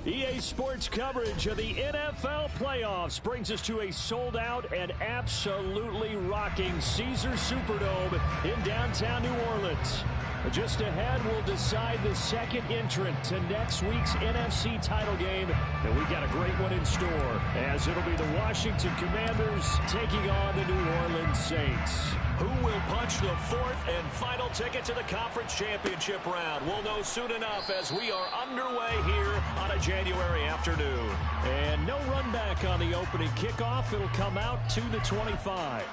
EA Sports coverage of the NFL playoffs brings us to a sold-out and absolutely rocking Caesars Superdome in downtown New Orleans. Just ahead, we'll decide the second entrant to next week's NFC title game, and we've got a great one in store, as it'll be the Washington Commanders taking on the New Orleans Saints. Who will punch the fourth and final ticket to the conference championship round? We'll know soon enough as we are underway here on a January afternoon. And no run back on the opening kickoff. It'll come out to the 25.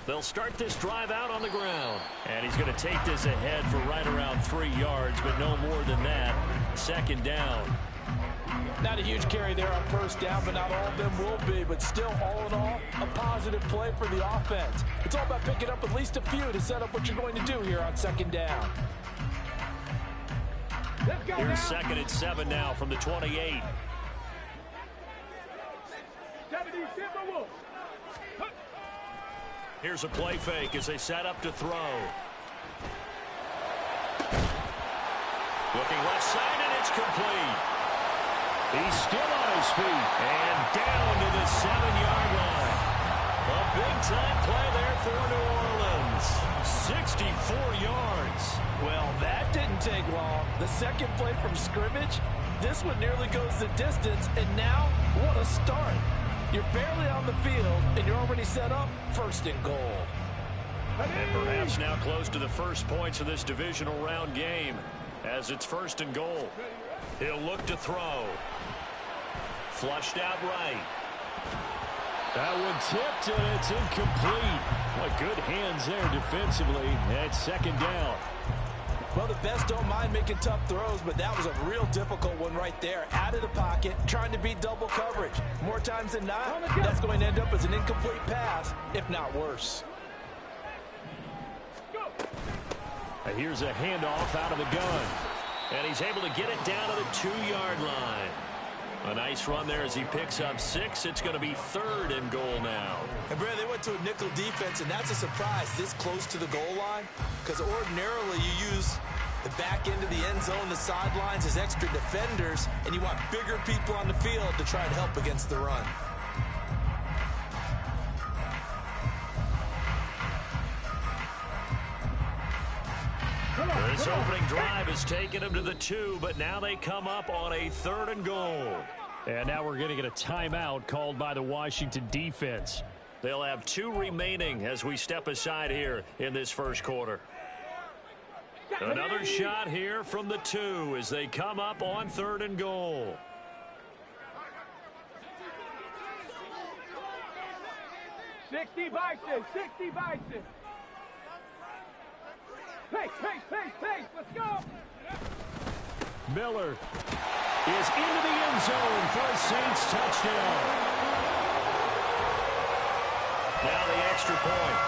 They'll start this drive out on the ground. And he's going to take this ahead for right around 3 yards, but no more than that. Second down. Not a huge carry there on first down, but not all of them will be. But still, all in all, a positive play for the offense. It's all about picking up at least a few to set up what you're going to do here on second down. Here's second and 7 now from the 28. Here's a play fake as they set up to throw. Looking left side, and it's complete. He's still on his feet, and down to the 7-yard line. A big-time play there for New Orleans. 64 yards. Well, that didn't take long. The second play from scrimmage, this one nearly goes the distance, and now, what a start. You're barely on the field, and you're already set up first and goal. And perhaps now close to the first points of this divisional round game as it's first and goal. He'll look to throw. Flushed out right. That one tipped, and it's incomplete. What good hands there defensively. And second down. Well, the best don't mind making tough throws, but that was a real difficult one right there. Out of the pocket, trying to beat double coverage. More times than not, that's going to end up as an incomplete pass, if not worse. And here's a handoff out of the gun. And he's able to get it down to the 2-yard line. A nice run there as he picks up 6. It's going to be third and goal now. And, Brad, they went to a nickel defense, and that's a surprise this close to the goal line, because ordinarily you use the back end of the end zone, the sidelines as extra defenders, and you want bigger people on the field to try and help against the run. This opening drive has taken them to the 2, but now they come up on a third and goal. And now we're going to get a timeout called by the Washington defense. They'll have 2 remaining as we step aside here in this first quarter. Another shot here from the 2 as they come up on third and goal. Sixty Bison, 60 Bison. Pace, pace, pace, pace, let's go! Miller is into the end zone for a Saints touchdown. Now the extra point.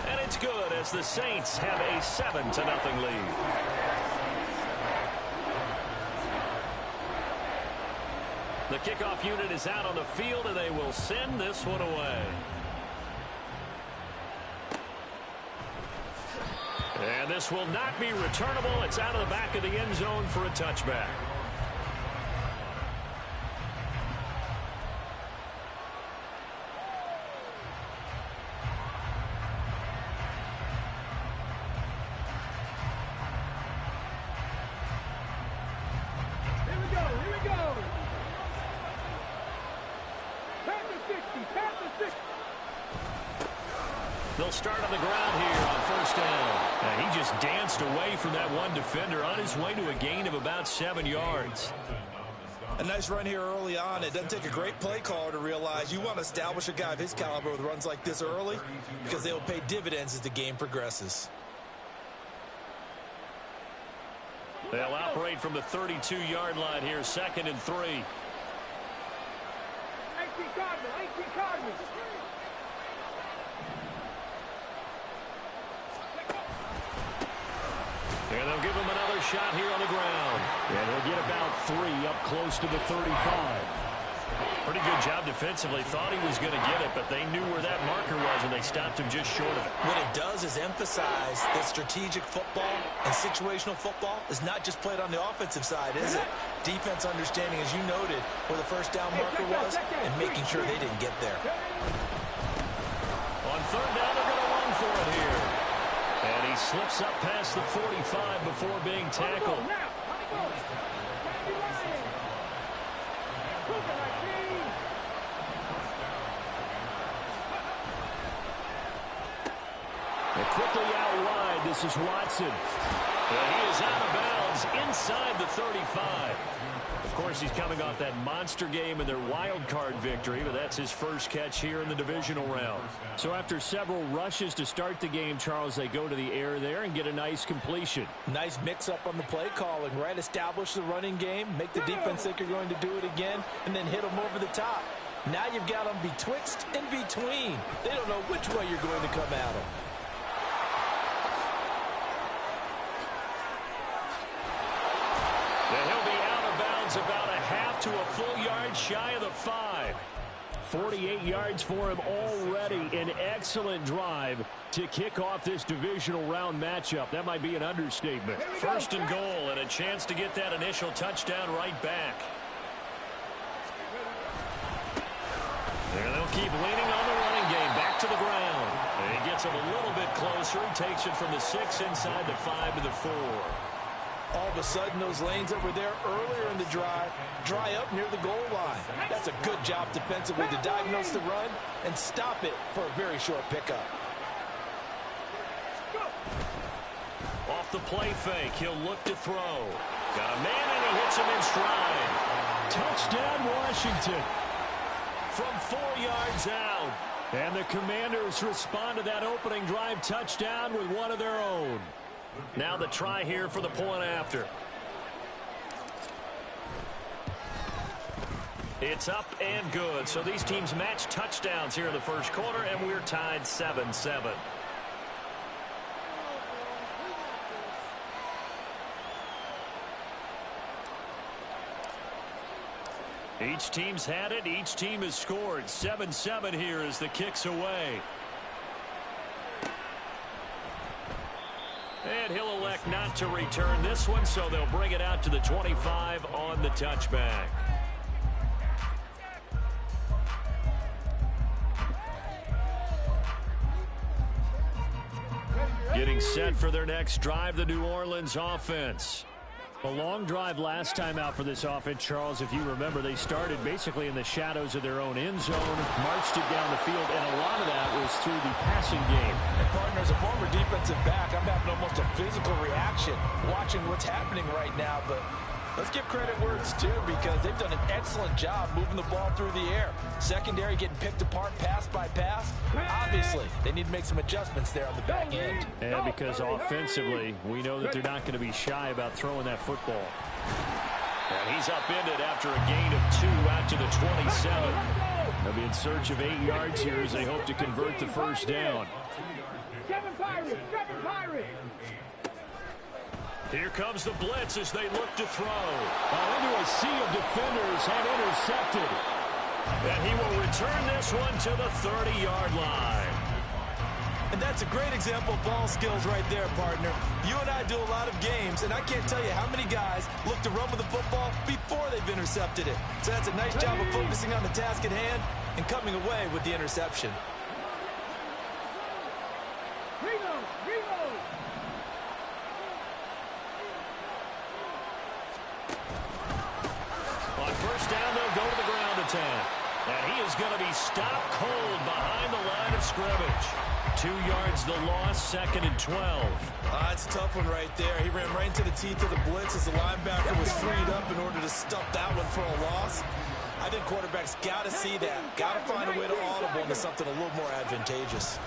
And it's good as the Saints have a 7-0 lead. The kickoff unit is out on the field, and they will send this one away. And this will not be returnable. It's out of the back of the end zone for a touchback. Here we go, here we go! Panther 60, Panther 60! They'll start on the ground here on first down. He just danced away from that one defender on his way to a gain of about 7 yards. A nice run here early on. It doesn't take a great play caller to realize you want to establish a guy of his caliber with runs like this early because they will pay dividends as the game progresses. They'll operate from the 32-yard line here, 2nd and 3. 18 Cardinal, 18 Cardinal. they'll give him another shot here on the ground. And he'll get about 3 up close to the 35. Pretty good job defensively. Thought he was going to get it, but they knew where that marker was, and they stopped him just short of it. What it does is emphasize that strategic football and situational football is not just played on the offensive side, is it? Defense understanding, as you noted, where the first down marker was and making sure they didn't get there. On third down, they're going to run for it here. And he slips up past the 45 before being tackled. And quickly out wide, this is Watson. And he is out of bounds inside the 35. Of course, he's coming off that monster game in their wild card victory, but that's his first catch here in the divisional round. So after several rushes to start the game, Charles, they go to the air there and get a nice completion. Nice mix-up on the play calling, right? Establish the running game, make the defense think you're going to do it again, and then hit them over the top. Now you've got them betwixt and between. They don't know which way you're going to come at them. And he'll be out of bounds about a half to a full yard shy of the 5. 48 yards for him already. An excellent drive to kick off this divisional round matchup. That might be an understatement. First and goal, and a chance to get that initial touchdown right back. And they'll keep leaning on the running game. Back to the ground. And he gets him a little bit closer. He takes it from the 6 inside the 5 to the 4. All of a sudden, those lanes that were there earlier in the drive dry up near the goal line. That's a good job defensively to diagnose the run and stop it for a very short pickup. Off the play fake, he'll look to throw. Got a man, and he hits him in stride. Touchdown, Washington. From 4 yards out. And the Commanders respond to that opening drive touchdown with one of their own. Now the try here for the point after. It's up and good. So these teams match touchdowns here in the first quarter, and we're tied 7-7. Each team's had it. Each team has scored. 7-7 here as the kick's away. And he'll elect not to return this one, so they'll bring it out to the 25 on the touchback. Getting set for their next drive, the New Orleans offense. A long drive last time out for this offense, Charles. If you remember, they started basically in the shadows of their own end zone, marched it down the field, and a lot of that was through the passing game. And partner, as a former defensive back, I'm having almost a physical reaction watching what's happening right now. But let's give credit where it's due, because they've done an excellent job moving the ball through the air. Secondary getting picked apart pass by pass. Obviously, they need to make some adjustments there on the back end. And because offensively, we know that they're not going to be shy about throwing that football. And he's upended after a gain of 2 out to the 27. They'll be in search of 8 yards here as they hope to convert the first down. Kevin Pirates! Kevin Pirates! Here comes the blitz as they look to throw. Into a sea of defenders and intercepted. And he will return this one to the 30-yard line. And that's a great example of ball skills right there, partner. You and I do a lot of games, and I can't tell you how many guys look to run with the football before they've intercepted it. So that's a nice job of focusing on the task at hand and coming away with the interception. On first down, they'll go to the ground attack. And he is going to be stopped cold behind the line of scrimmage. 2 yards the loss, 2nd and 12. That's a tough one right there. He ran right into the teeth of the blitz as the linebacker was freed up in order to stop that one for a loss. I think quarterbacks got to see that. Got to find a way to audible into something a little more advantageous.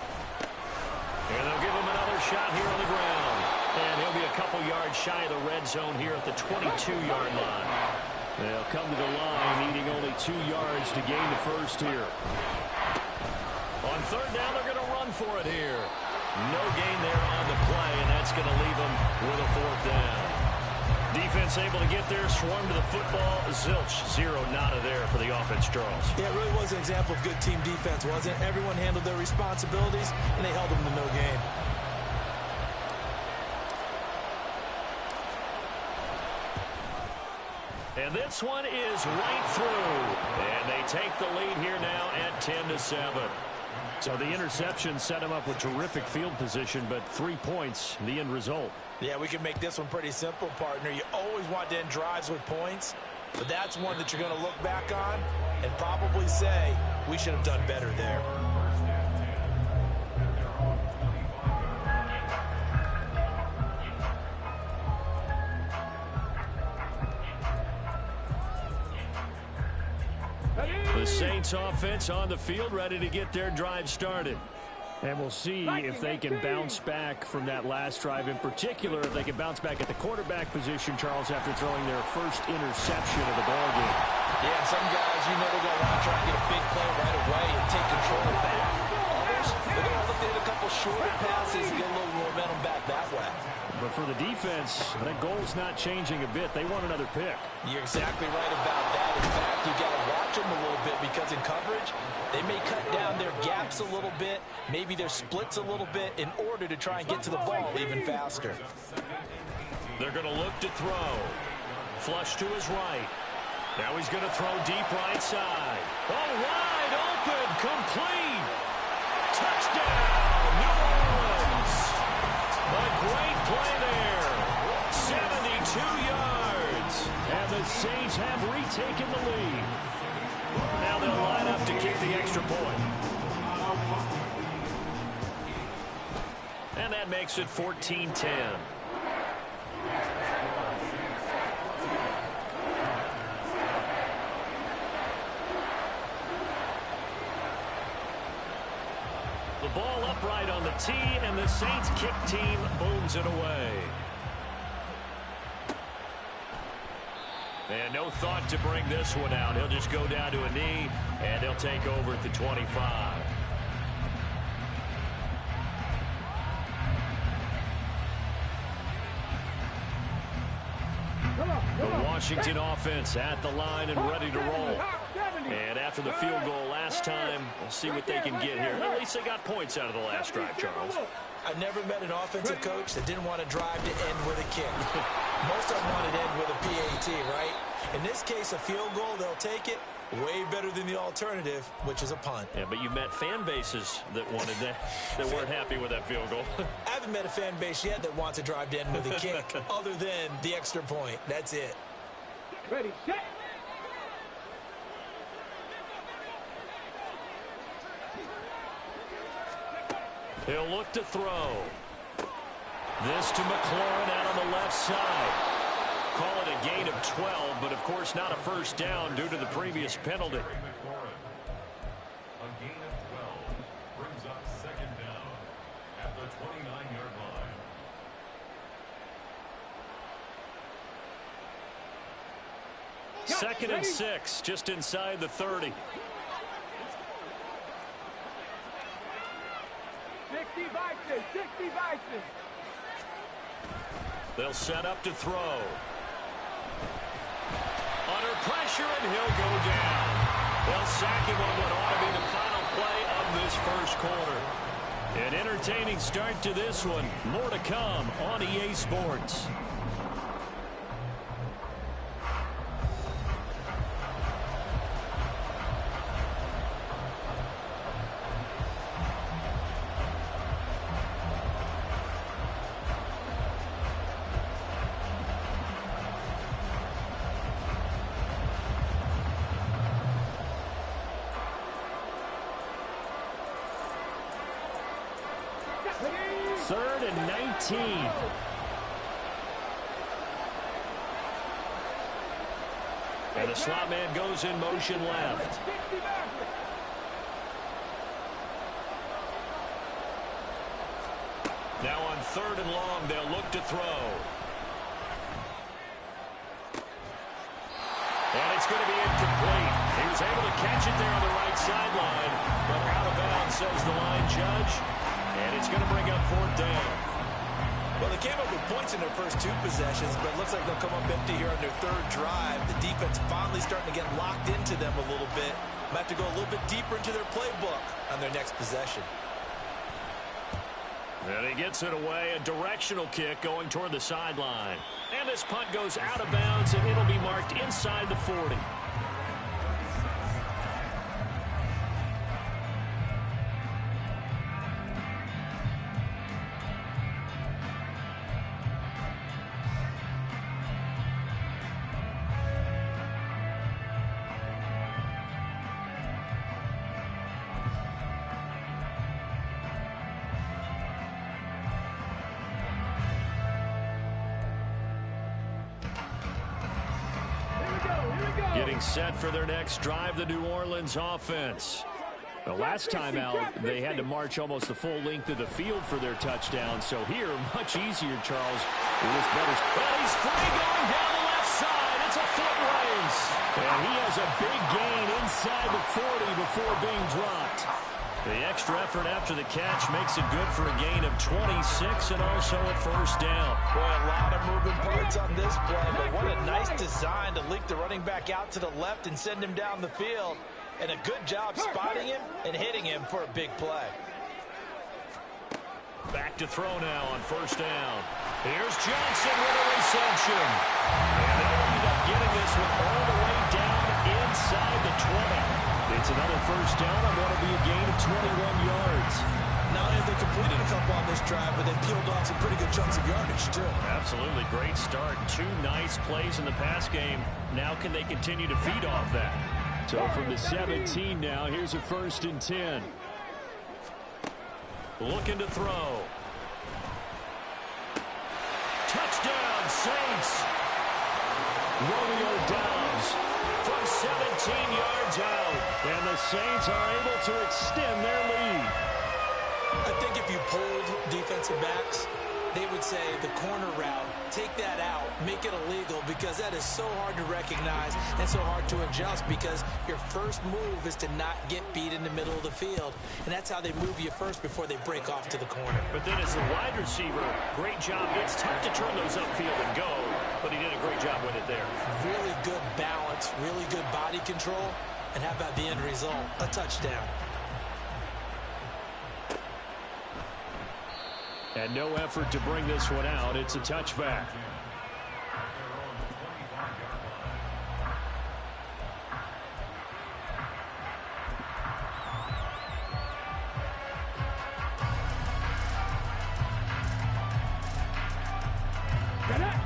And they'll give him another shot here on the ground. And he'll be a couple yards shy of the red zone here at the 22-yard line. They'll come to the line, needing only 2 yards to gain the first here. On third down, they're going to run for it here. No gain there on the play, and that's going to leave them with a 4th down. Defense able to get there, swarm to the football. Zilch, 0 nada there for the offense, Charles. Yeah, it really was an example of good team defense, wasn't it? Everyone handled their responsibilities, and they held them to no gain. And this one is right through. And they take the lead here now at 10-7. So the interception set him up with terrific field position, but 3 points, the end result. Yeah, we can make this one pretty simple, partner. You always want to end drives with points, but that's one that you're going to look back on and probably say, we should have done better there. The Saints offense on the field, ready to get their drive started. And we'll see if they can bounce back from that last drive, in particular, if they can bounce back at the quarterback position, Charles, after throwing their first interception of the ballgame. Yeah, some guys, you know, they're going to want to try and get a big play right away and take control back. Others, they're going to look at a couple shorter passes and get a little momentum back that way. But for the defense, that goal's not changing a bit. They want another pick. You're exactly right about that. In fact, you got to watch them a little bit because in coverage, they may cut down their gaps a little bit, maybe their splits a little bit in order to try and get to the ball even faster. They're going to look to throw. Flush to his right. Now he's going to throw deep right side. Oh, wide open, complete. Touchdown, New Orleans. A great play there. 72 yards. And the Saints have retaken the lead. Now they'll line up to kick the extra point. And that makes it 14-10. The ball upright on the tee, and the Saints kick team booms it away. And no thought to bring this one out. He'll just go down to a knee, and they'll take over at the 25. The Washington offense at the line and ready to roll. And after the field goal last time, we'll see what they can get here. At least they got points out of the last drive, Charles. I never met an offensive coach that didn't want to drive to end with a kick. Most of them want to end with a PAT, right? In this case, a field goal, they'll take it. Way better than the alternative, which is a punt. Yeah, but you've met fan bases that wanted that, that weren't happy with that field goal. I haven't met a fan base yet that wants to drive to end with a kick, other than the extra point. That's it. Ready, set. He'll look to throw. This to McLaurin out on the left side. Call it a gain of 12, but of course not a first down due to the previous penalty. A gain of 12 brings up second down at the 29-yard line. Second and 6, just inside the 30. 60 Vikings, 60 Vikings. They'll set up to throw. Under pressure, and he'll go down. They'll sack him on what ought to be the final play of this first quarter. An entertaining start to this one. More to come on EA Sports. Third and 19. And the slot man goes in motion left. Now on third and long, they'll look to throw. And it's going to be incomplete. He was able to catch it there on the right sideline, but out of bounds, says the line judge. And it's going to bring up 4th down. Well, they came up with points in their first 2 possessions, but it looks like they'll come up empty here on their 3rd drive. The defense finally starting to get locked into them a little bit. Might have to go a little bit deeper into their playbook on their next possession. And he gets it away, a directional kick going toward the sideline. And this punt goes out of bounds, and it'll be marked inside the 40. Getting set for their next drive, the New Orleans offense. The last time out, they had to march almost the full length of the field for their touchdown. So here, much easier, Charles. It was better. Well, he's free going down the left side. It's a foot race. And he has a big gain inside the 40 before being dropped. The extra effort after the catch makes it good for a gain of 26 and also a 1st down. Boy, a lot of moving parts on this play, but what a nice design to leak the running back out to the left and send him down the field. And a good job spotting him and hitting him for a big play. Back to throw now on 1st down. Here's Johnson with a reception. And they'll end up getting this one all the way down inside the 20. It's another 1st down on what will be a gain of 21 yards. Not only have they completed a couple on this drive, but they peeled off some pretty good chunks of yardage, too. Absolutely. Great start. 2 nice plays in the pass game. Now can they continue to feed off that? So from the 17 now, here's a 1st and 10. Looking to throw. Touchdown, Saints. Romeo Doubs from 17 yards out. And the Saints are able to extend their lead. I think if you polled defensive backs, they would say the corner route, take that out, make it illegal, because that is so hard to recognize and so hard to adjust, because your first move is to not get beat in the middle of the field. And that's how they move you first before they break off to the corner. But then as the wide receiver, great job. It's tough to turn those upfield and go, but he did a great job with it there. Really good balance, really good body control. And how about the end result? A touchdown. And no effort to bring this one out. It's a touchback.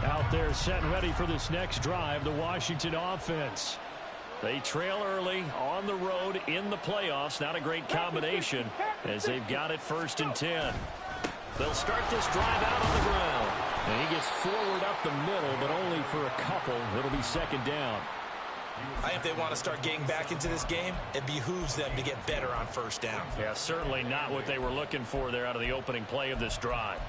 Out there set and ready for this next drive, the Washington offense. They trail early on the road in the playoffs. Not a great combination as they've got it 1st and 10. They'll start this drive out on the ground. And he gets forward up the middle, but only for a couple. It'll be 2nd down. I think if they want to start getting back into this game, it behooves them to get better on 1st down. Yeah, certainly not what they were looking for there out of the opening play of this drive.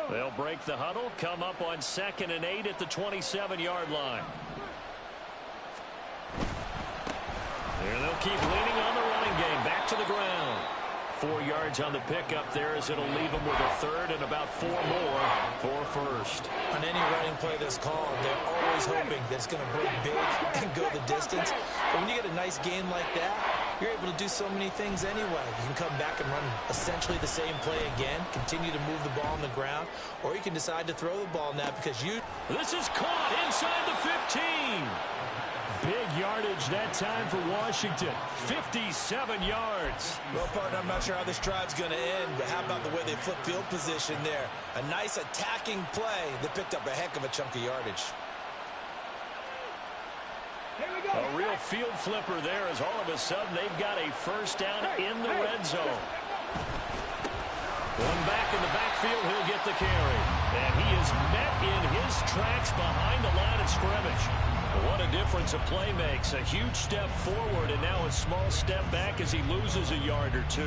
They'll break the huddle, come up on 2nd and 8 at the 27-yard line. Here they'll keep leaning on the running game. Back to the ground. 4 yards on the pickup there as it'll leave them with a 3rd and about 4 more for 1st. On any running play that's called, they're always hoping that it's going to break big and go the distance. But when you get a nice gain like that, you're able to do so many things anyway. You can come back and run essentially the same play again, continue to move the ball on the ground, or you can decide to throw the ball now because you... This is caught inside the 15. Big yardage that time for Washington. 57 yards. Well, partner, I'm not sure how this drive's going to end, but how about the way they flip field position there? A nice attacking play that picked up a heck of a chunk of yardage. A real field flipper there as all of a sudden they've got a 1st down in the red zone. One back in the backfield, he'll get the carry. And he is met in his tracks behind the line of scrimmage. What a difference a play makes. A huge step forward and now a small step back as he loses a yard or 2.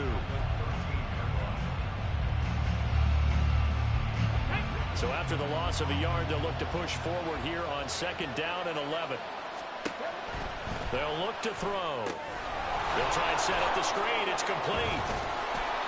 So after the loss of a yard, they'll look to push forward here on 2nd down and 11. They'll look to throw. They'll try and set up the screen. It's complete.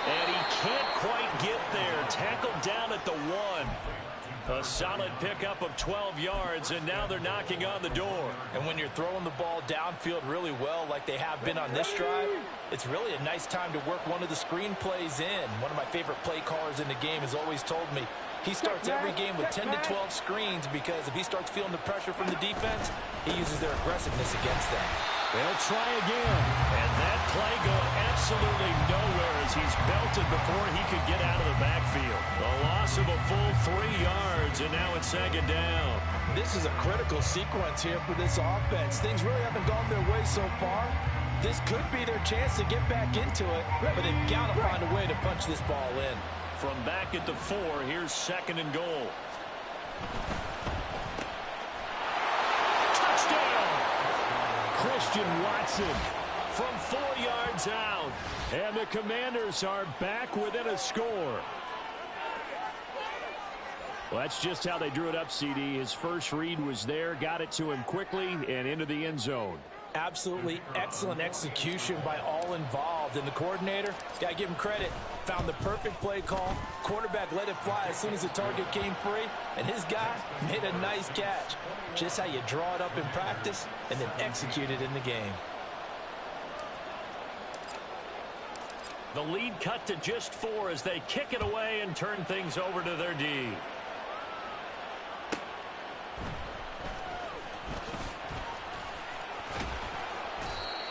And he can't quite get there. Tackled down at the 1. A solid pickup of 12 yards, and now they're knocking on the door. And when you're throwing the ball downfield really well like they have been on this drive, it's really a nice time to work one of the screen plays in. One of my favorite play callers in the game has always told me he starts every game with 10 to 12 screens because if he starts feeling the pressure from the defense, he uses their aggressiveness against them. They'll try again. And that play going absolutely nowhere as he's belted before he could get out of the backfield. A loss of a full 3 yards, and now it's 2nd down. This is a critical sequence here for this offense. Things really haven't gone their way so far. This could be their chance to get back into it, but they've got to find a way to punch this ball in. From back at the 4, here's 2nd and goal. Christian Watson from 4 yards out. And the Commanders are back within a score. Well, that's just how they drew it up, CD. His first read was there, got it to him quickly, and into the end zone. Absolutely excellent execution by all involved. And the coordinator, got to give him credit, found the perfect play call. Quarterback let it fly as soon as the target came free. And his guy made a nice catch. Just how you draw it up in practice and then execute it in the game. The lead cut to just 4 as they kick it away and turn things over to their D.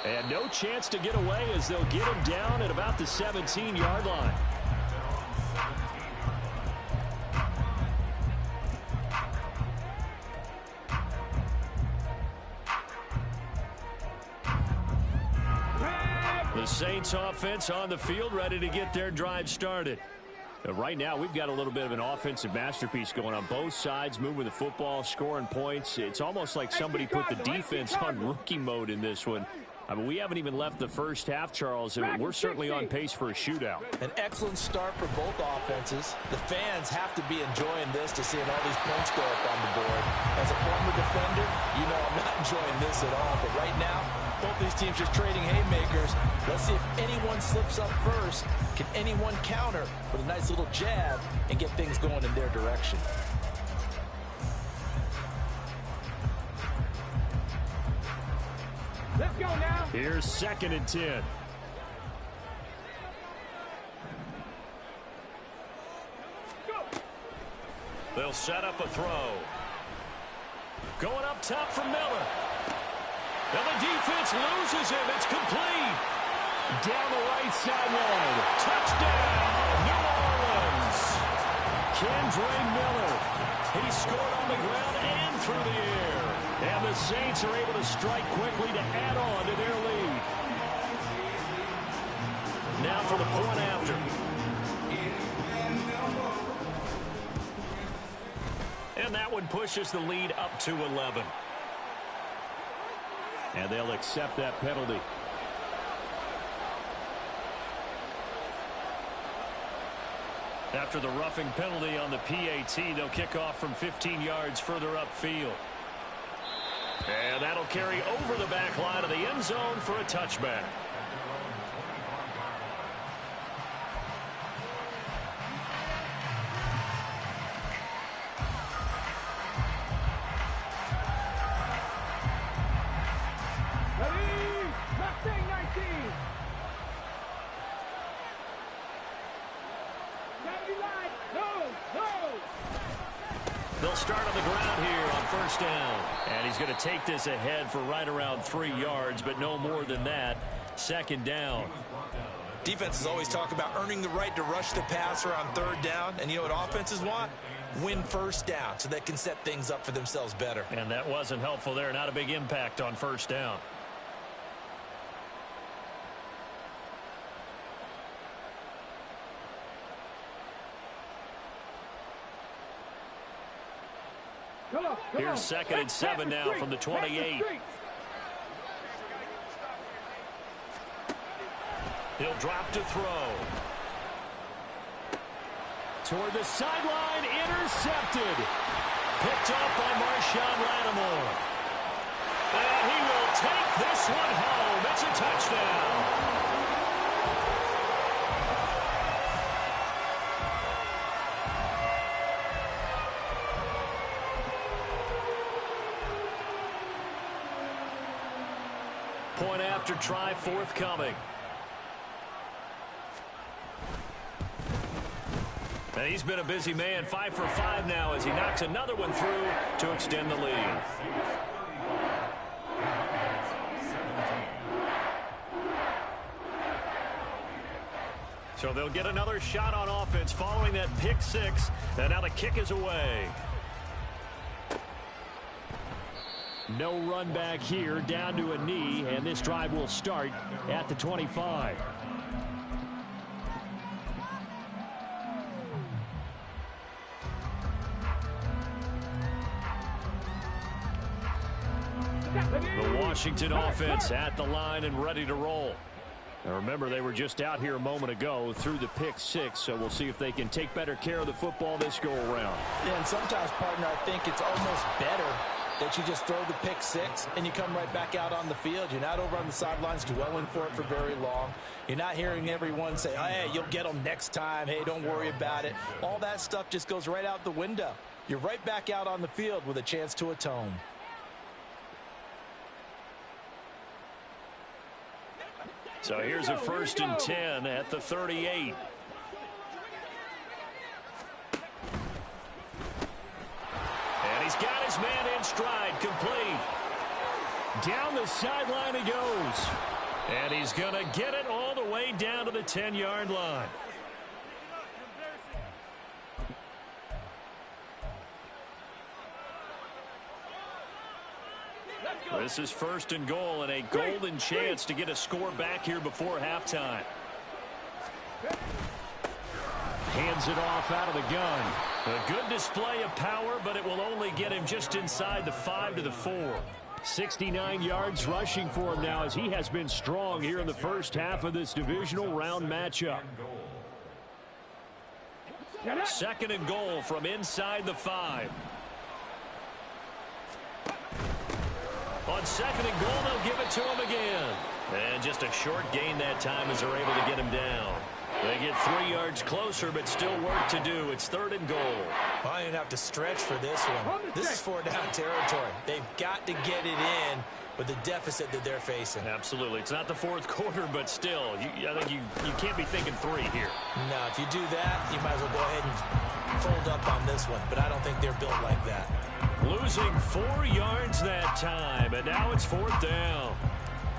And no chance to get away as they'll get him down at about the 17-yard line. The Saints offense on the field ready to get their drive started. Right now, we've got a little bit of an offensive masterpiece going on both sides, moving the football, scoring points. It's almost like somebody put the defense on rookie mode in this one. I mean, we haven't even left the first half, Charles, and we're certainly on pace for a shootout. An excellent start for both offenses. The fans have to be enjoying this to seeing all these points go up on the board. As a former defender, you know I'm not enjoying this at all. But right now, both these teams just trading haymakers. Let's see if anyone slips up first. Can anyone counter with a nice little jab and get things going in their direction? Let's go now. Here's 2nd and 10. Go. They'll set up a throw. Going up top for Miller. And the defense loses him. It's complete. Down the right sideline. Touchdown, New Orleans. Kendra Miller. He scored on the ground and through the air. And the Saints are able to strike quickly to add on to their lead. Now for the point after. And that one pushes the lead up to 11. And they'll accept that penalty. After the roughing penalty on the PAT, they'll kick off from 15 yards further upfield. And that'll carry over the back line of the end zone for a touchback. Ready? Mustang 19. Gotta be live. No. They'll start on the ground here on 1st down. And he's going to take this ahead for right around 3 yards, but no more than that. 2nd down. Defenses always talk about earning the right to rush the passer on 3rd down. And you know what offenses want? Win 1st down so they can set things up for themselves better. And that wasn't helpful there. Not a big impact on 1st down. Here's 2nd and 7 now from the 28. He'll drop to throw. Toward the sideline, intercepted. Picked off by Marshawn Lattimore. And he will take this one home. It's a touchdown. Point after try forthcoming. And he's been a busy man, 5 for 5 now as he knocks another one through to extend the lead. So they'll get another shot on offense following that pick six, and now the kick is away. No run back here, down to a knee, and this drive will start at the 25. The Washington offense at the line and ready to roll. Now remember, they were just out here a moment ago through the pick six, so we'll see if they can take better care of the football this go around. Yeah, and sometimes, partner, I think it's almost better that you just throw the pick six and you come right back out on the field. You're not over on the sidelines dwelling for it for very long. You're not hearing everyone say, hey, you'll get them next time. Hey, don't worry about it. All that stuff just goes right out the window. You're right back out on the field with a chance to atone. So here's a 1st and 10 at the 38. And he's got his man in stride, complete. Down the sideline he goes. And he's going to get it all the way down to the 10-yard line. This is 1st and goal and a golden chance to get a score back here before halftime. Hands it off out of the gun. A good display of power, but it will only get him just inside the 5 to the 4. 69 yards rushing for him now as he has been strong here in the first half of this divisional round matchup. 2nd and goal from inside the 5. On 2nd and goal, they'll give it to him again. And just a short gain that time as they're able to get him down. They get 3 yards closer, but still work to do. It's 3rd and goal. Well, you don't have to stretch for this one. This is 4 down territory. They've got to get it in with the deficit that they're facing. Absolutely. It's not the 4th quarter, but still, I think you can't be thinking 3 here. No, if you do that, you might as well go ahead and fold up on this one. But I don't think they're built like that. Losing 4 yards that time, and now it's 4th down.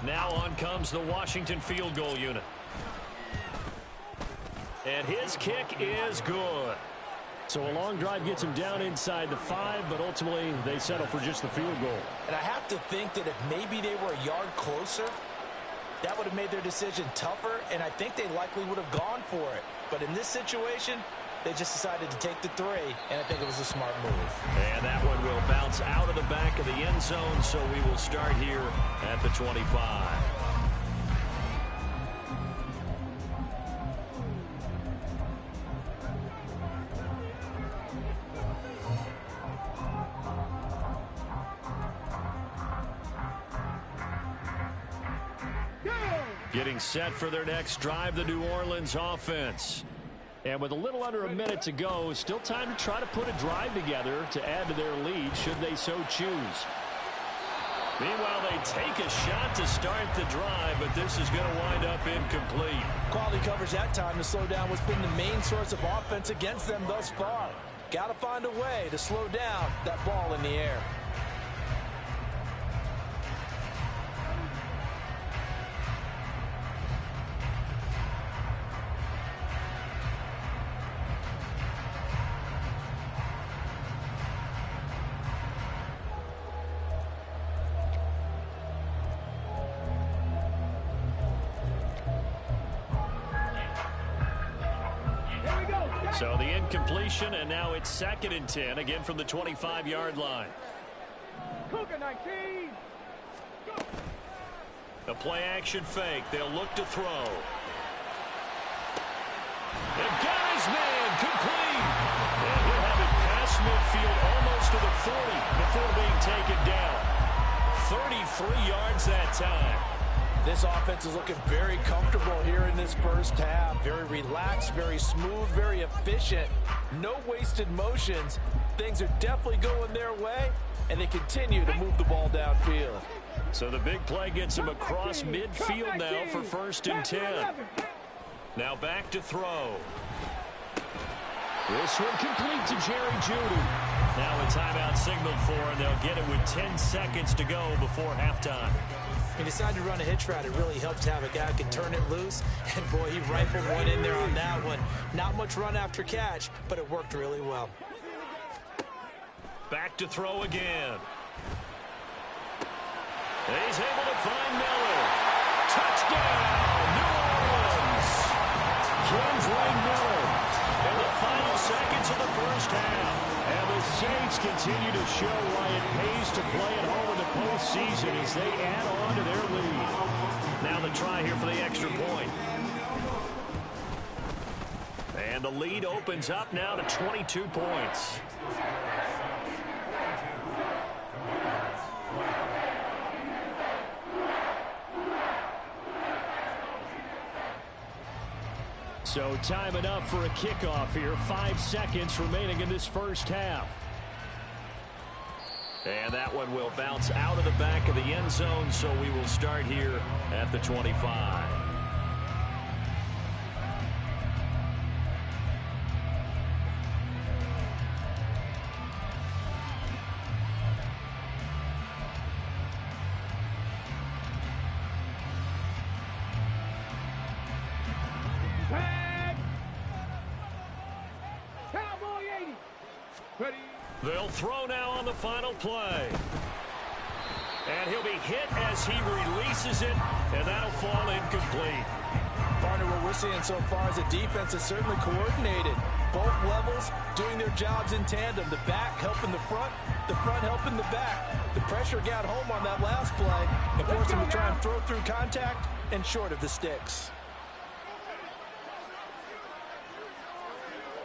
Now on comes the Washington field goal unit. And his kick is good. So a long drive gets him down inside the 5, but ultimately they settle for just the field goal. And I have to think that if maybe they were a yard closer, that would have made their decision tougher, and I think they likely would have gone for it. But in this situation, they just decided to take the 3, and I think it was a smart move. And that one will bounce out of the back of the end zone, so we will start here at the 25. Getting set for their next drive, the New Orleans offense. And with a little under a minute to go, still time to try to put a drive together to add to their lead should they so choose. Meanwhile, they take a shot to start the drive, but this is going to wind up incomplete. Quality coverage that time to slow down what's been the main source of offense against them thus far. Got to find a way to slow down that ball in the air. So the incompletion, and now it's 2nd and 10, again from the 25-yard line. Cougar 19. The play-action fake. They'll look to throw. And got his man complete. to the 40 before being taken down. 33 yards that time. This offense is looking very comfortable here in this first half. Very relaxed, very smooth, very efficient. No wasted motions. Things are definitely going their way, and they continue to move the ball downfield. So the big play gets him across midfield now for 1st and 10. Now back to throw. This one complete to Jerry Jeudy. Now a timeout signaled for, and they'll get it with 10 seconds to go before halftime. He decided to run a hitch route. It really helps to have a guy who can turn it loose. And, boy, he rifled one in there on that one. Not much run after catch, but it worked really well. Back to throw again. He's able to find Miller. Touchdown, New Orleans. Kendra Miller in the final seconds of the first half. And the Saints continue to show why it pays to play at home in the postseason as they add on to their lead. Now the try here for the extra point. And the lead opens up now to 22 points. So time enough for a kickoff here. 5 seconds remaining in this first half. And that one will bounce out of the back of the end zone, so we will start here at the 25. They'll throw now on the final play. And he'll be hit as he releases it, and that'll fall incomplete. Partner, what we're seeing so far is the defense is certainly coordinated. Both levels doing their jobs in tandem. The back helping the front helping the back. The pressure got home on that last play and forced him to try and throw through contact and short of the sticks.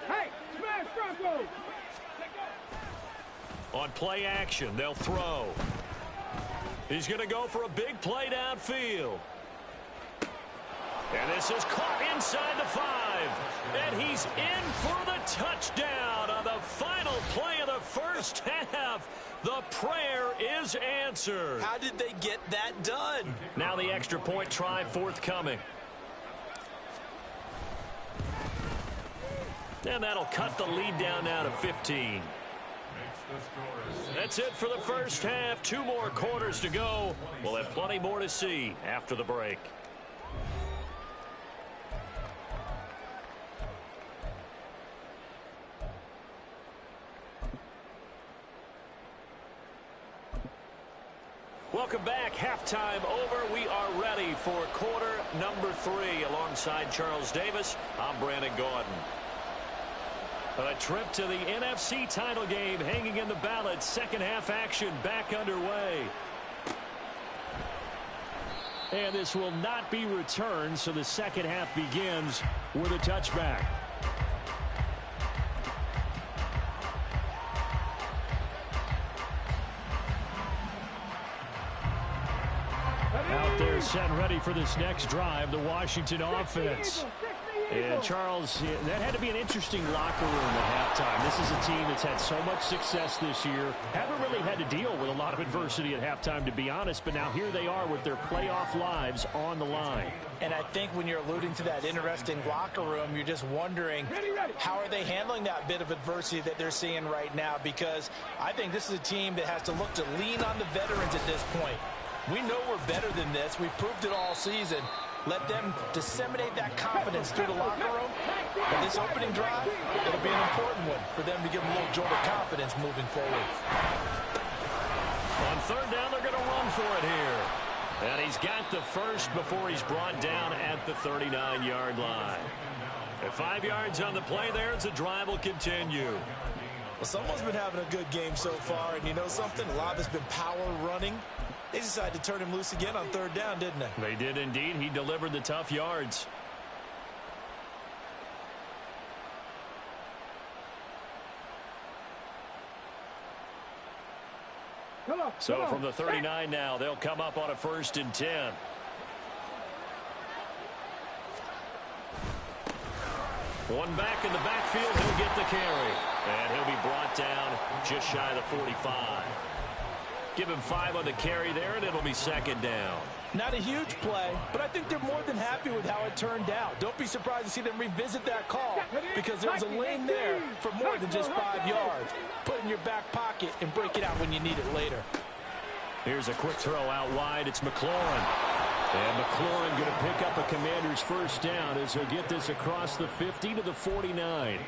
Hey, smash Bronco! On play action, they'll throw. He's going to go for a big play downfield. And this is caught inside the 5. And he's in for the touchdown on the final play of the first half. The prayer is answered. How did they get that done? Now the extra point try forthcoming. And that'll cut the lead down now to 15. That's it for the first half. 2 more quarters to go. We'll have plenty more to see after the break. Welcome back. Halftime over. We are ready for quarter number 3. Alongside Charles Davis, I'm Brandon Gordon. A trip to the NFC title game hanging in the balance. Second half action back underway. And this will not be returned, so the second half begins with a touchback. Out there set and ready for this next drive, the Washington offense. And, Charles, that had to be an interesting locker room at halftime. This is a team that's had so much success this year. Haven't really had to deal with a lot of adversity at halftime, to be honest. But now here they are with their playoff lives on the line. And I think when you're alluding to that interesting locker room, you're just wondering how are they handling that bit of adversity that they're seeing right now? Because I think this is a team that has to look to lean on the veterans at this point. We know we're better than this. We've proved it all season. Let them disseminate that confidence through the locker room. But this opening drive, it'll be an important one for them to give them a little jolt of confidence moving forward. On third down, they're going to run for it here. And he's got the first before he's brought down at the 39-yard line. At 5 yards on the play there, the drive will continue. Well, someone's been having a good game so far, and you know something? A lot has been power running. They decided to turn him loose again on third down, didn't they? They did indeed. He delivered the tough yards. So from the 39 now, they'll come up on a 1st and 10. One back in the backfield, he'll get the carry. And he'll be brought down just shy of the 45. Give him 5 on the carry there, and it'll be 2nd down. Not a huge play, but I think they're more than happy with how it turned out. Don't be surprised to see them revisit that call because there's a lane there for more than just 5 yards. Put it in your back pocket and break it out when you need it later. Here's a quick throw out wide. It's McLaurin. And McLaurin going to pick up a Commander's 1st down as he'll get this across the 50 to the 49.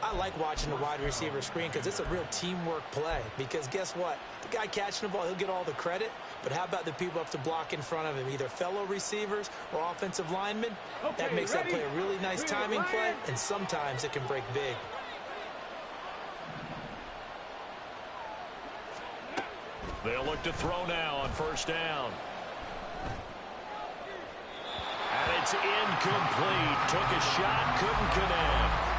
I like watching the wide receiver screen because it's a real teamwork play. Because guess what? The guy catching the ball, he'll get all the credit. But how about the people up to block in front of him, either fellow receivers or offensive linemen? That makes that play a really nice timing play, and sometimes it can break big. They'll look to throw now on 1st down. And it's incomplete. Took a shot, couldn't connect.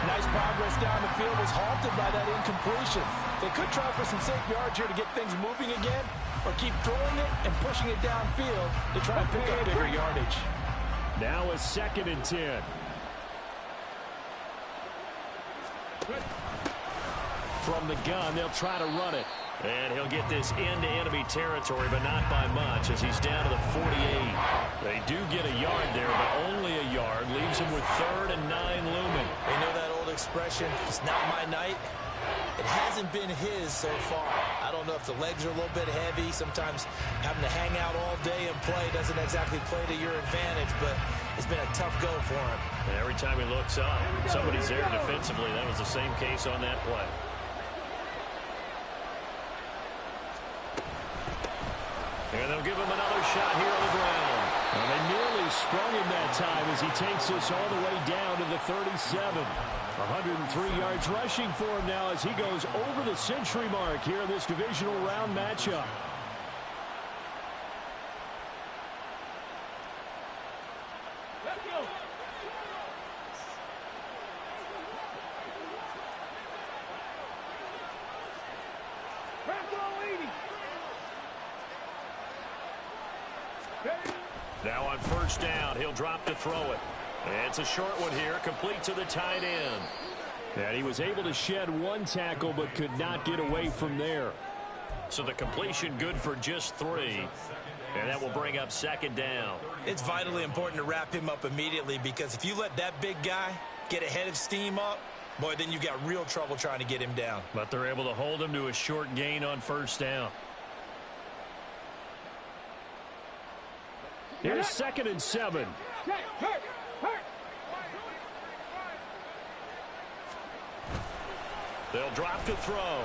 Nice progress down the field, was halted by that incompletion. They could try for some safe yards here to get things moving again, or keep throwing it and pushing it downfield to try and pick up bigger yardage. Now a 2nd and 10. From the gun, they'll try to run it. And he'll get this into enemy territory, but not by much as he's down to the 48. They do get a yard there, but only a yard. Leaves him with 3rd and 9 looming. You know that old expression, it's not my night? It hasn't been his so far. I don't know if the legs are a little bit heavy. Sometimes having to hang out all day and play doesn't exactly play to your advantage, but it's been a tough go for him. And every time he looks up, somebody's there defensively. That was the same case on that play. And they'll give him another shot here on the ground. And they nearly sprung him that time as he takes this all the way down to the 37. 103 yards rushing for him now as he goes over the century mark here in this divisional round matchup. Let's go. Now on 1st down, he'll drop to throw it. It's a short one here, complete to the tight end. And he was able to shed 1 tackle, but could not get away from there. So the completion good for just 3. And that will bring up 2nd down. It's vitally important to wrap him up immediately because if you let that big guy get a head of steam up, boy, then you've got real trouble trying to get him down. But they're able to hold him to a short gain on 1st down. Here's 2nd and 7. They'll drop to throw.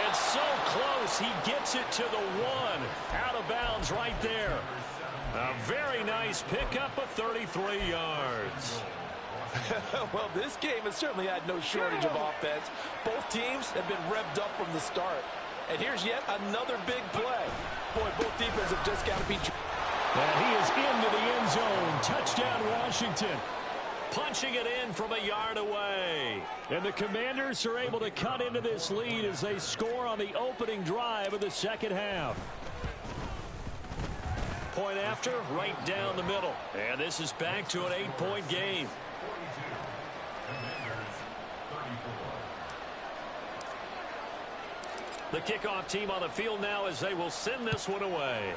And so close, he gets it to the 1. Out of bounds right there. A very nice pickup of 33 yards. Well, this game has certainly had no shortage of offense. Both teams have been revved up from the start. And here's yet another big play. Boy, both defenses have just got to be... And he is into the end zone. Touchdown, Washington. Punching it in from a yard away. And the Commanders are able to cut into this lead as they score on the opening drive of the 2nd half. Point after, right down the middle. And this is back to an 8-point game. The kickoff team on the field now as they will send this one away.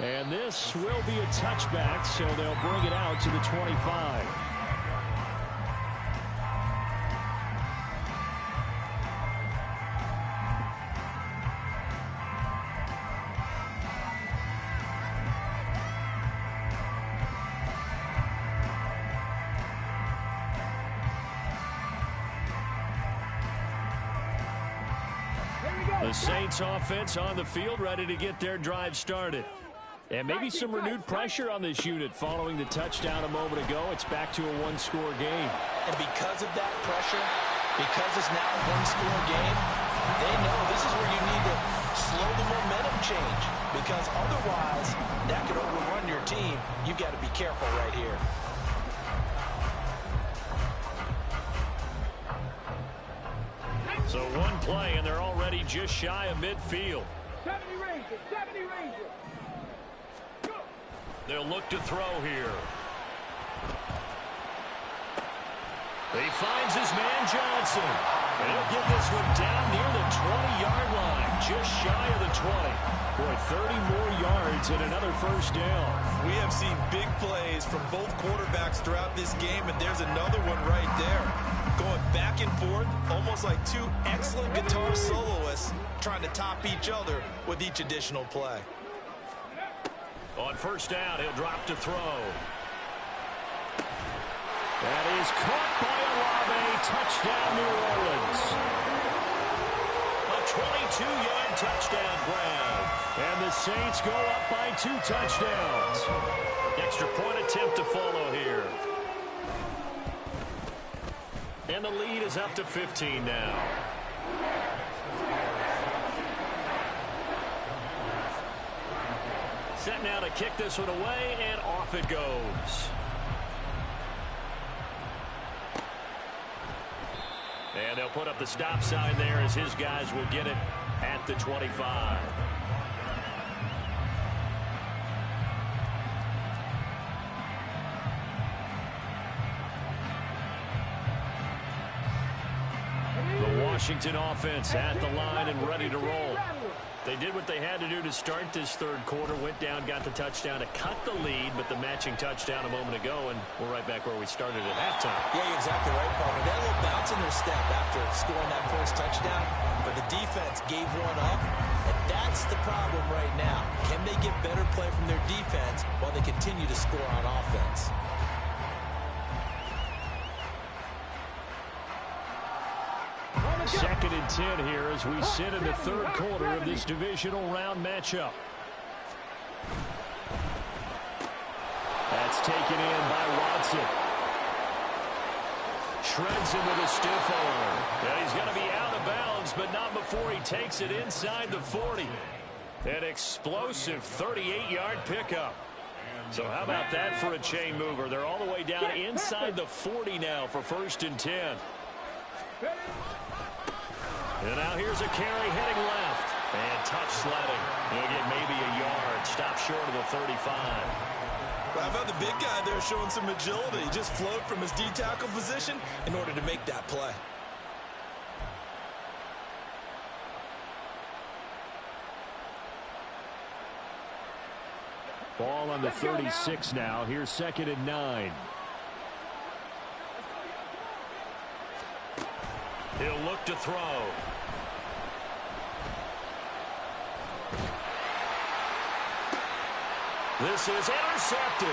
And this will be a touchback, so they'll bring it out to the 25. The Saints offense on the field ready to get their drive started. And maybe some renewed pressure on this unit following the touchdown a moment ago. It's back to a 1-score game. And because of that pressure, because it's now a 1-score game, they know this is where you need to slow the momentum change. Because otherwise, that could overrun your team. You've got to be careful right here. So one play, and they're already just shy of midfield. 70 Rangers, 70 Rangers. Go. They'll look to throw here. He finds his man Johnson. And he'll get this one down near the 20-yard line, just shy of the 20. Boy, 30 more yards and another first down. We have seen big plays from both quarterbacks throughout this game, and there's another one right there. Going back and forth, almost like two excellent guitar soloists trying to top each other with each additional play. On first down, he'll drop to throw. That is caught by Olave. Touchdown, New Orleans. A 22-yard touchdown grab. And the Saints go up by 2 touchdowns. Extra point attempt to follow here. And the lead is up to 15 now. Set now to kick this one away, and off it goes. And they'll put up the stop sign there as his guys will get it at the 25. The Washington offense at the line and ready to roll. They did what they had to do to start this third quarter. Went down, got the touchdown to cut the lead, but the matching touchdown a moment ago, and we're right back where we started at halftime. Yeah, you're exactly right, partner. They had a little bounce in their step after scoring that first touchdown, but the defense gave one up, and that's the problem right now. Can they get better play from their defense while they continue to score on offense? Second and 10 here as we sit in the third quarter of this divisional round matchup. That's taken in by Watson. Shreds him with a stiff arm. And he's going to be out of bounds, but not before he takes it inside the 40. An explosive 38-yard pickup. So how about that for a chain mover? They're all the way down inside the 40 now for first and 10. And now here's a carry heading left. And tough sledding. He'll get maybe a yard. Stop short of the 35. Well, how about the big guy there showing some agility? He just flowed from his D-tackle position in order to make that play. Ball on the 36 now. Here's second and 9. He'll look to throw. This is intercepted.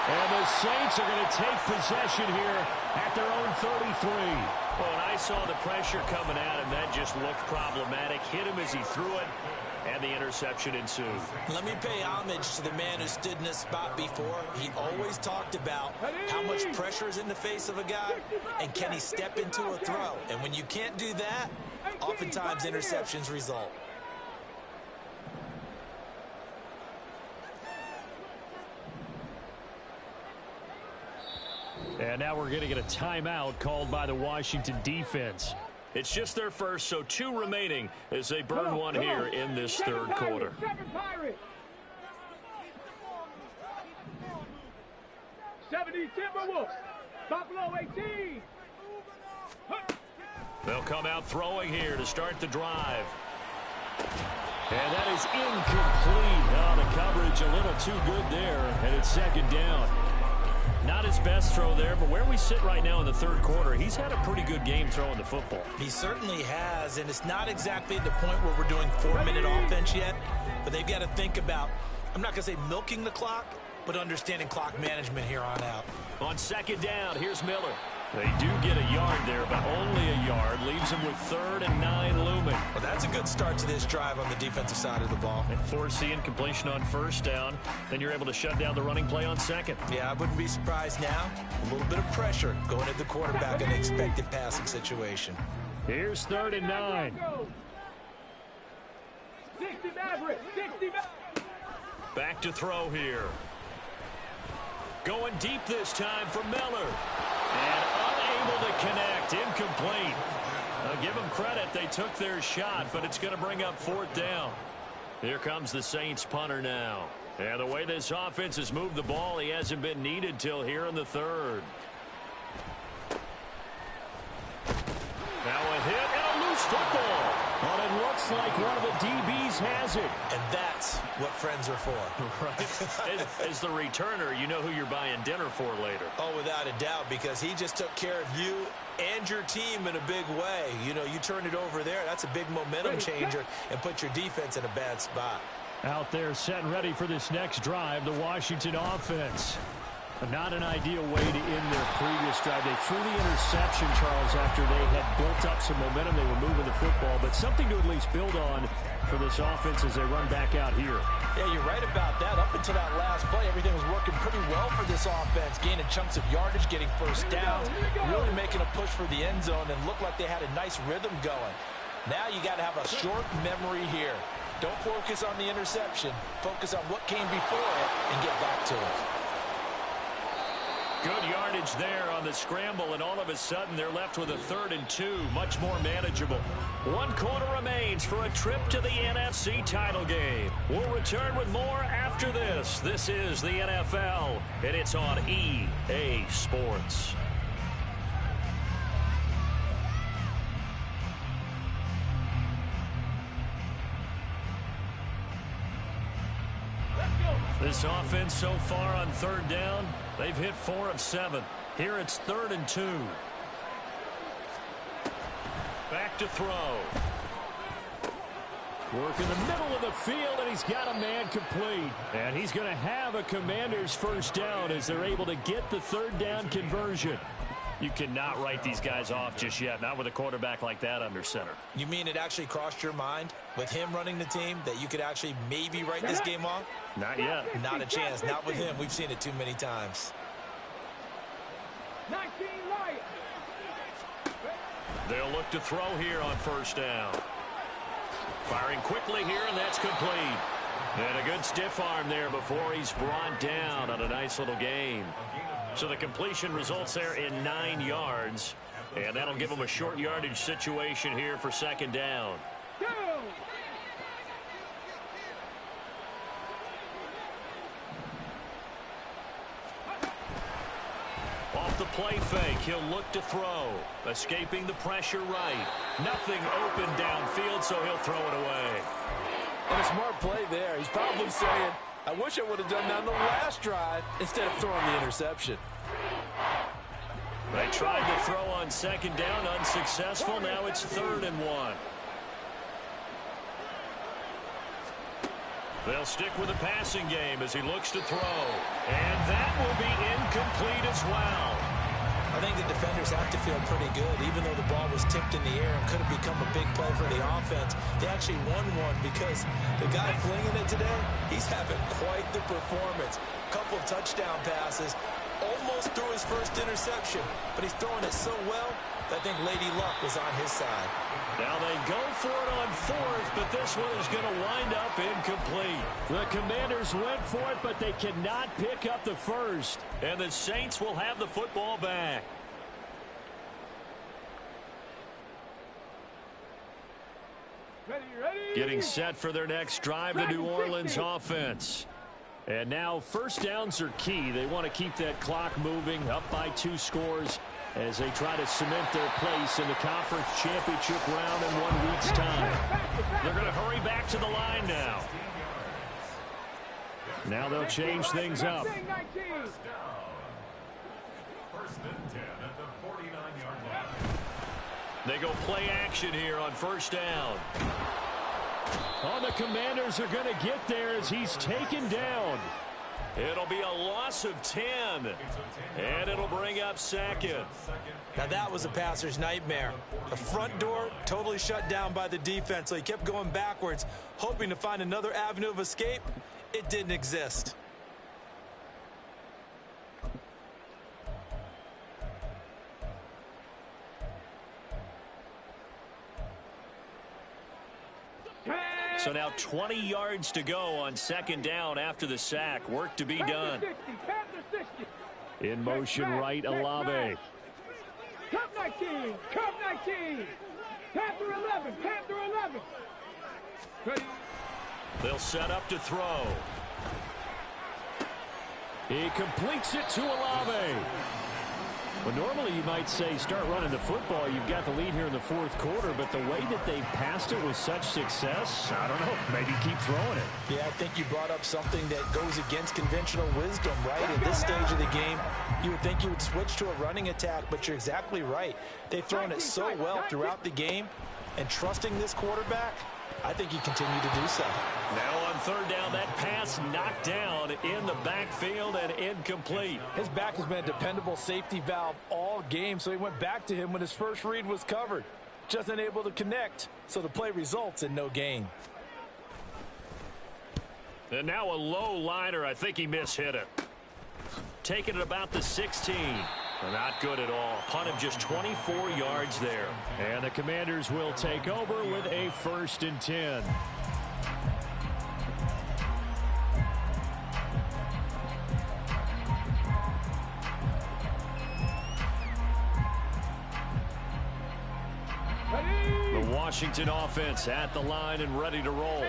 And the Saints are going to take possession here at their own 33. Well, and I saw the pressure coming at him. That just looked problematic. Hit him as he threw it, and the interception ensued. Let me pay homage to the man who stood in this spot before. He always talked about how much pressure is in the face of a guy, and can he step into a throw. And when you can't do that, oftentimes interceptions result. And now we're going to get a timeout called by the Washington defense. It's just their first, so 2 remaining as they burn one here in this third quarter. 70 Timberwolves, Buffalo 18. They'll come out throwing here to start the drive. And that is incomplete. Oh, the coverage a little too good there, and it's second down. Not his best throw there, but where we sit right now in the third quarter, he's had a pretty good game throwing the football. He certainly has, and it's not exactly at the point where we're doing 4-minute offense yet, but they've got to think about, I'm not going to say milking the clock, but understanding clock management here on out. On second down, here's Miller. They do get a yard there, but only a yard. Leaves them with 3rd and 9 looming. Well, that's a good start to this drive on the defensive side of the ball. And forcing completion on first down. Then you're able to shut down the running play on second. Yeah, I wouldn't be surprised now. A little bit of pressure going at the quarterback in an expected passing situation. Here's 3rd and 9. 60 Maverick, 60 Maverick. Back to throw here. Going deep this time for Miller. And connect. Incomplete. Give them credit. They took their shot, but it's going to bring up 4th down. Here comes the Saints punter now. And the way this offense has moved the ball, he hasn't been needed till here in the 3rd. Now a hit and a loose football. Well, it looks like one of the DBs has it. And that's what friends are for. Right. As the returner, you know who you're buying dinner for later. Oh, without a doubt, because he just took care of you and your team in a big way. You know, you turn it over there, that's a big momentum changer and put your defense in a bad spot. Out there set and ready for this next drive, the Washington offense. Not an ideal way to end their previous drive. They threw the interception, Charles, after they had built up some momentum. They were moving the football, but something to at least build on for this offense as they run back out here. Yeah, you're right about that. Up until that last play, everything was working pretty well for this offense, gaining chunks of yardage, getting first downs, really making a push for the end zone, and looked like they had a nice rhythm going. Now you got to have a short memory here. Don't focus on the interception. Focus on what came before it and get back to it. Good yardage there on the scramble, and all of a sudden they're left with a 3rd and 2, much more manageable. 1 quarter remains for a trip to the NFC title game. We'll return with more after this. This is the NFL, and it's on EA Sports. This offense so far on 3rd down, they've hit 4 of 7. Here it's 3rd and 2. Back to throw. Work in the middle of the field, and he's got a man complete. And he's going to have a Commanders first down as they're able to get the 3rd down conversion. You cannot write these guys off just yet, not with a quarterback like that under center. You mean it actually crossed your mind with him running the team that you could actually maybe write this game off? Not yet. Not a chance. Not with him. We've seen it too many times. 19 Lions. They'll look to throw here on 1st down. Firing quickly here, and that's complete. And a good stiff arm there before he's brought down on a nice little gain. So the completion results there in 9 yards. And that'll give them a short yardage situation here for 2nd down. Off the play fake, he'll look to throw. Escaping the pressure right. Nothing open downfield, so he'll throw it away. And a smart play there. He's probably saying, I wish I would have done that on the last drive instead of throwing the interception. They tried to throw on 2nd down, unsuccessful. Now it's 3rd and 1. They'll stick with the passing game as he looks to throw. And that will be incomplete as well. I think the defenders have to feel pretty good. Even though the ball was tipped in the air and could have become a big play for the offense, they actually won one because the guy flinging it today, he's having quite the performance. Couple of touchdown passes, almost threw his first interception, but he's throwing it so well that I think Lady Luck was on his side. Now they go for it on 4th, but this one is going to wind up incomplete. The Commanders went for it, but they cannot pick up the first. And the Saints will have the football back. Ready. Getting set for their next drive, the New Orleans offense. And now 1st downs are key. They want to keep that clock moving, up by 2 scores as they try to cement their place in the conference championship round in 1 week's time. They're going to hurry back to the line now. Now they'll change things up. 1st and 10 at the 49-yard line. They go play action here on 1st down. Oh, the Commanders are going to get there as he's taken down. It'll be a loss of 10, and it'll bring up 2nd. Now that was a passer's nightmare. The front door totally shut down by the defense, so he kept going backwards, hoping to find another avenue of escape. It didn't exist. So now 20 yards to go on 2nd down after the sack. Work to be done. In motion right, Olave. 19. Come 19. Panther 11. Panther 11. Ready. They'll set up to throw. He completes it to Olave. Well, normally you might say start running the football. You've got the lead here in the fourth quarter, but the way that they passed it with such success, I don't know, maybe keep throwing it. Yeah, I think you brought up something that goes against conventional wisdom, right? At this stage of the game, you would think you would switch to a running attack, but you're exactly right. They've thrown it so well throughout the game, and trusting this quarterback, I think you continue to do so. Now on third down, that pass knocked down in the backfield and incomplete. His back has been a dependable safety valve all game, so he went back to him when his first read was covered. Just unable to connect, so the play results in no gain. And now a low liner. I think he mishit it. Taking it about the 16. Not good at all. Punt of just 24 yards there. And the Commanders will take over with a 1st and 10. The Washington offense at the line and ready to roll.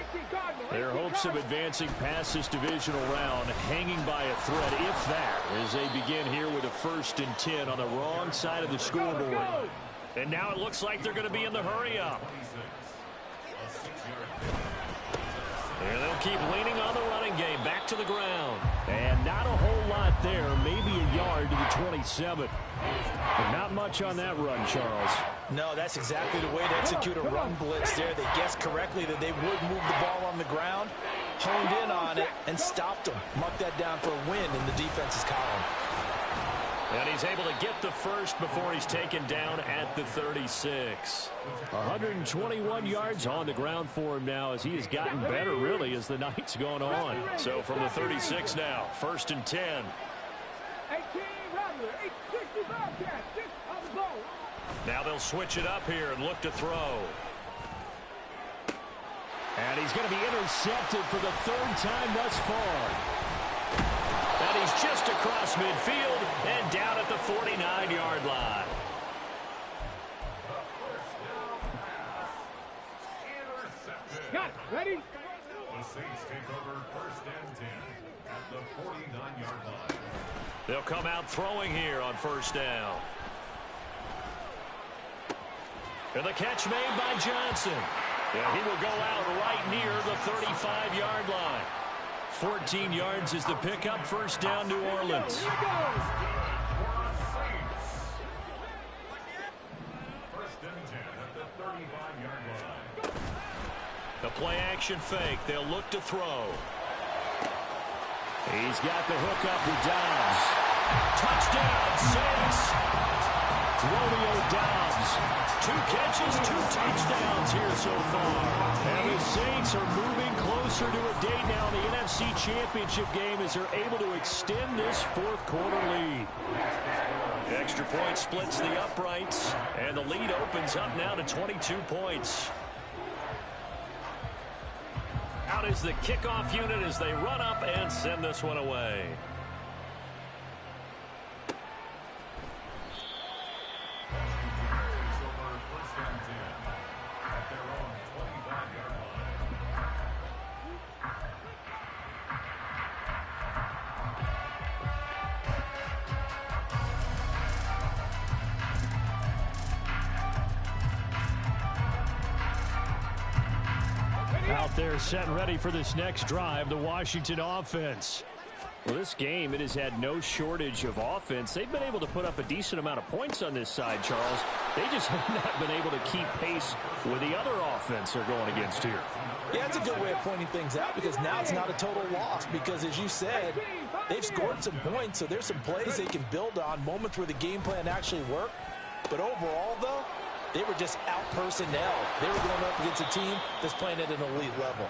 Their hopes of advancing past this divisional round hanging by a thread, if that, as they begin here with a 1st and 10 on the wrong side of the scoreboard. And now it looks like they're going to be in the hurry up. And they'll keep leaning on the running game. Back to the ground. And not a whole lot there. Maybe a yard to the 27. But not much on that run, Charles. No, that's exactly the way to execute a run blitz there. They guessed correctly that they would move the ball on the ground, honed in on it, and stopped them. Marked that down for a win in the defense's column. And he's able to get the first before he's taken down at the 36. 121 yards on the ground for him now as he has gotten better, really, as the night's gone on. So from the 36 now, 1st and 10. 18 Rattler, 860 Bobcat, 6 on the goal. Now they'll switch it up here and look to throw. And he's going to be intercepted for the 3rd time thus far. And he's just across midfield and down at the 49-yard line. Got it. Ready? The Saints take over 1st and 10 at the 49-yard line. They'll come out throwing here on 1st down. And the catch made by Johnson. Yeah, he will go out right near the 35-yard line. 14 yards is the pickup. 1st down, New Orleans. Here goes. 1st and 10 at the 35-yard line. The play action fake. They'll look to throw. He's got the hook up with Dobbs. Touchdown, Saints. Romeo Dobbs. 2 catches, 2 touchdowns here so far. And the Saints are moving closer to a date now in the NFC Championship game as they're able to extend this 4th quarter lead. Extra point splits the uprights, and the lead opens up now to 22 points. Out is the kickoff unit as they run up and send this one away. Out there set and ready for this next drive, the Washington offense. Well, this game, it has had no shortage of offense. They've been able to put up a decent amount of points on this side, Charles. They just have not been able to keep pace with the other offense they're going against here. Yeah, it's a good way of pointing things out because now it's not a total loss because, as you said, they've scored some points, so there's some plays they can build on, moments where the game plan actually worked. But overall, though, they were just out-personnel. They were going up against a team that's playing at an elite level.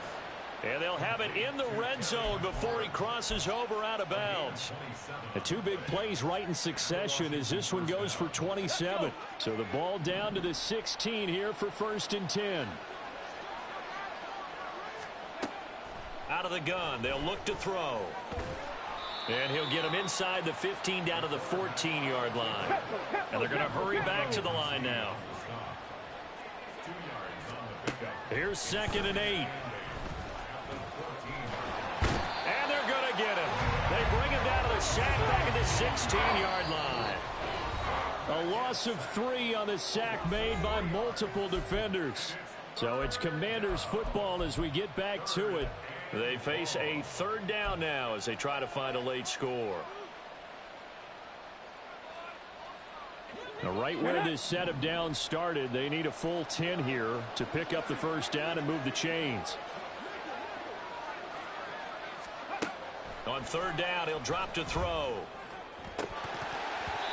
And they'll have it in the red zone before he crosses over out of bounds. The 2 big plays right in succession as this one goes for 27. So the ball down to the 16 here for 1st and 10. Out of the gun, they'll look to throw. And he'll get him inside the 15 down to the 14-yard line. And they're going to hurry back to the line now. Here's 2nd and 8. And they're going to get him. They bring him down to the sack back at the 16-yard line. A loss of 3 on the sack made by multiple defenders. So it's Commanders football as we get back to it. They face a 3rd down now as they try to find a late score. Now, right where this set of downs started, they need a full 10 here to pick up the 1st down and move the chains. On 3rd down, he'll drop to throw.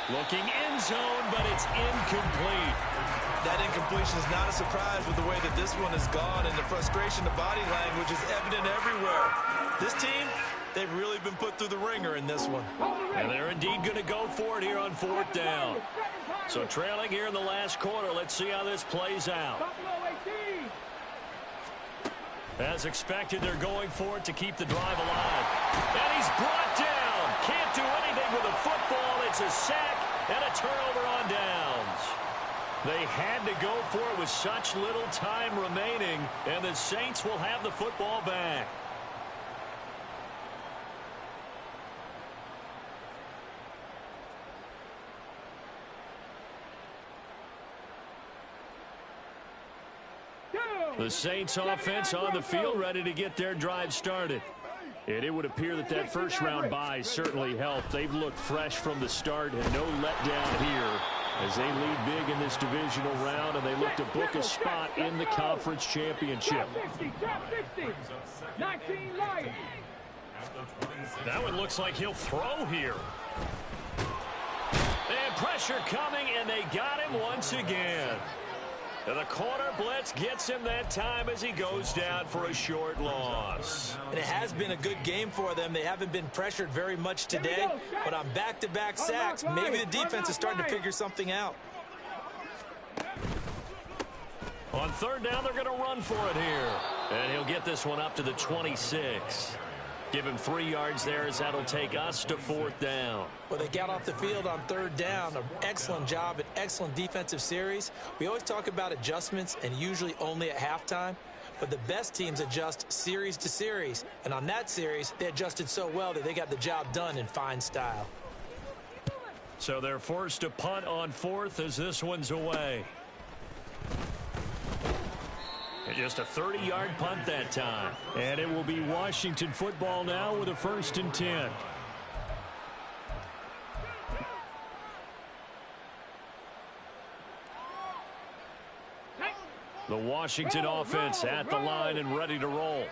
Looking end zone, but it's incomplete. That incompletion is not a surprise with the way that this one has gone, and the frustration, the body language is evident everywhere. This team, they've really been put through the ringer in this one. And they're indeed going to go for it here on 4th down. So trailing here in the last quarter, let's see how this plays out. As expected, they're going for it to keep the drive alive. And he's brought down. Can't do anything with a football. It's a sack and a turnover on downs. They had to go for it with such little time remaining, and the Saints will have the football back. The Saints offense on the field, ready to get their drive started. And it would appear that that first-round bye certainly helped. They've looked fresh from the start and no letdown here as they lead big in this divisional round, and they look to book a spot in the conference championship. That one looks like he'll throw here. And pressure coming, and they got him once again. And the corner blitz gets him that time as he goes down for a short loss. And it has been a good game for them. They haven't been pressured very much today, but on back-to-back sacks, maybe the defense is starting to figure something out. On 3rd down, they're going to run for it here. And he'll get this one up to the 26. Give him 3 yards there as that'll take us to 4th down. Well, they got off the field on 3rd down. An excellent job, an excellent defensive series. We always talk about adjustments and usually only at halftime. But the best teams adjust series to series. And on that series, they adjusted so well that they got the job done in fine style. So they're forced to punt on 4th as this one's away. Just a 30-yard punt that time. And it will be Washington football now with a 1st and 10. The Washington offense at the line and ready to roll.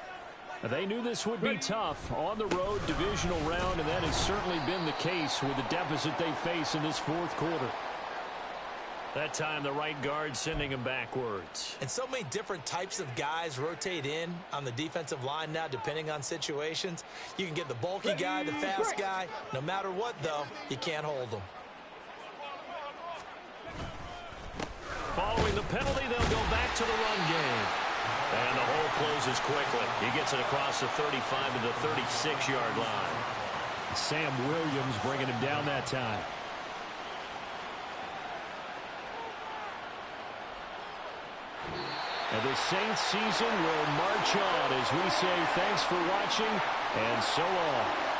They knew this would be tough on the road divisional round, and that has certainly been the case with the deficit they face in this 4th quarter. That time, the right guard sending him backwards. And so many different types of guys rotate in on the defensive line now, depending on situations. You can get the bulky guy, the fast guy. No matter what, though, you can't hold them. Following the penalty, they'll go back to the run game. And the hole closes quickly. He gets it across the 35 to the 36-yard line. Sam Williams bringing him down that time. And the Saints season will march on as we say thanks for watching and so long.